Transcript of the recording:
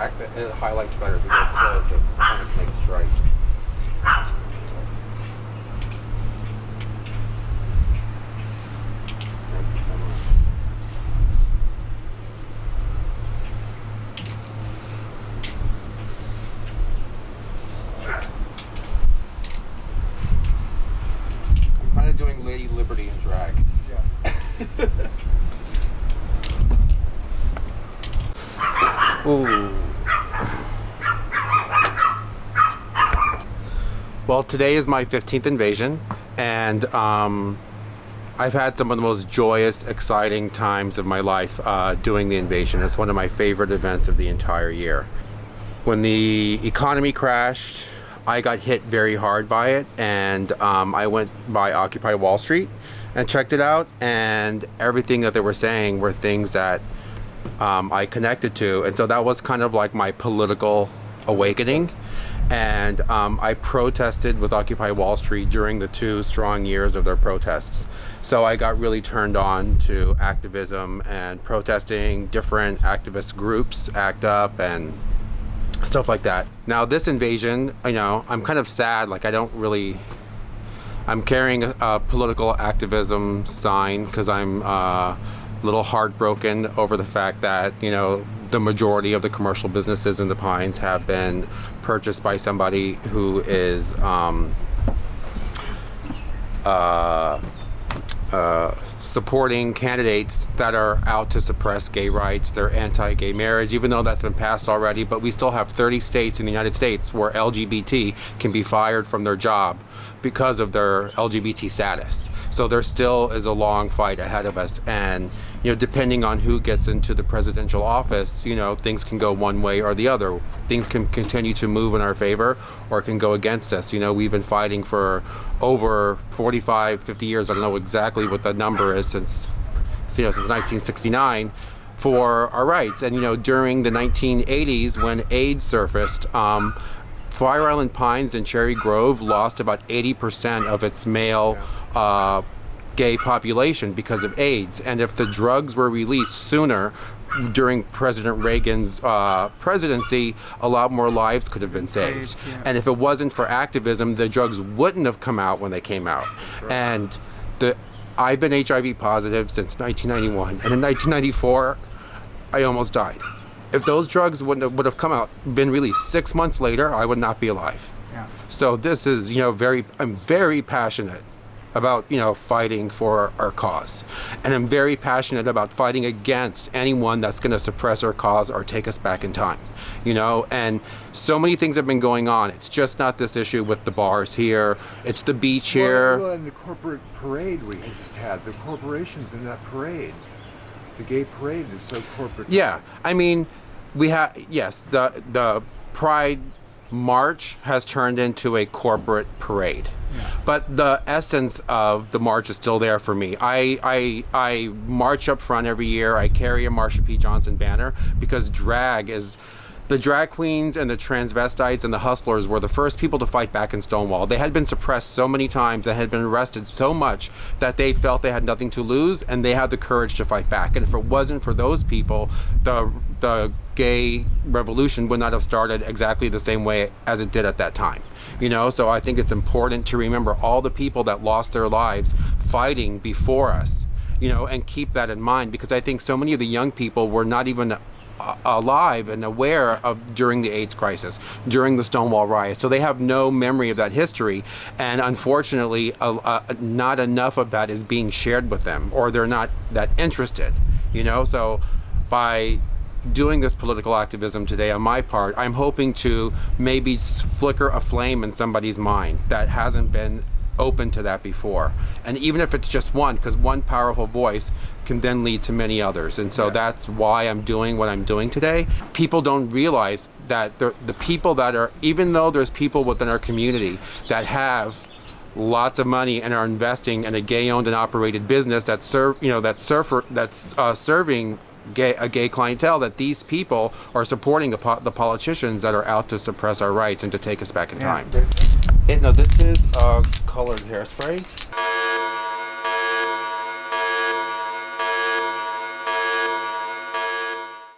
It highlights better if you get close. It kind of makes stripes. Thank you so much. I'm kind of doing Lady Liberty in drag. Yeah. Ooh. Well, today is my 15th invasion, and I've had some of the most joyous, exciting times of my life doing the invasion. It's one of my favorite events of the entire year. When the economy crashed, I got hit very hard by it, and I went by Occupy Wall Street and checked it out, and everything that they were saying were things that I connected to, and so that was kind of like my political awakening. And I protested with Occupy Wall Street during the 2 strong years of their protests. So I got really turned on to activism and protesting different activist groups, ACT UP and stuff like that. Now this invasion, I'm kind of sad. Like I'm carrying a political activism sign because I'm little heartbroken over the fact that the majority of the commercial businesses in the Pines have been purchased by somebody who is supporting candidates that are out to suppress gay rights. They're anti-gay marriage, even though that's been passed already, but we still have 30 states in the United States where LGBT can be fired from their job because of their LGBT status. So there still is a long fight ahead of us, and depending on who gets into the presidential office, things can go one way or the other. Things can continue to move in our favor or can go against us. We've been fighting for over 45, 50 years. I don't know exactly what the number is since 1969 for our rights. And during the 1980s when AIDS surfaced, Fire Island Pines and Cherry Grove lost about 80% of its male gay population because of AIDS. And if the drugs were released sooner during President Reagan's presidency, a lot more lives could have been saved. And if it wasn't for activism, the drugs wouldn't have come out when they came out. And I've been HIV positive since 1991, and in 1994 I almost died. If those drugs would have come out, been released 6 months later, I would not be alive. Yeah. So this is, I'm very passionate about, fighting for our cause. And I'm very passionate about fighting against anyone that's going to suppress our cause or take us back in time, and so many things have been going on. It's just not this issue with the bars here. It's the beach here. Well, and the corporate parade we just had, the corporations in that parade. The gay parade is so corporate. Yeah, we have, yes, the Pride March has turned into a corporate parade. Yeah. But the essence of the march is still there for me. I march up front every year. I carry a Marsha P. Johnson banner because the drag queens and the transvestites and the hustlers were the first people to fight back in Stonewall. They had been suppressed so many times and had been arrested so much that they felt they had nothing to lose, and they had the courage to fight back. And if it wasn't for those people, the gay revolution would not have started exactly the same way as it did at that time. So I think it's important to remember all the people that lost their lives fighting before us, and keep that in mind, because I think so many of the young people were not even alive and aware of during the AIDS crisis, during the Stonewall riot. So they have no memory of that history, and unfortunately not enough of that is being shared with them, or they're not that interested, So by doing this political activism today on my part, I'm hoping to maybe flicker a flame in somebody's mind that hasn't been open to that before. And even if it's just one, because one powerful voice can then lead to many others. And so that's why I'm doing what I'm doing today. People don't realize that the people that are, even though there's people within our community that have lots of money and are investing in a gay-owned and operated business that's serving a gay clientele, that these people are supporting the politicians that are out to suppress our rights and to take us back in time. No, this is colored hairspray.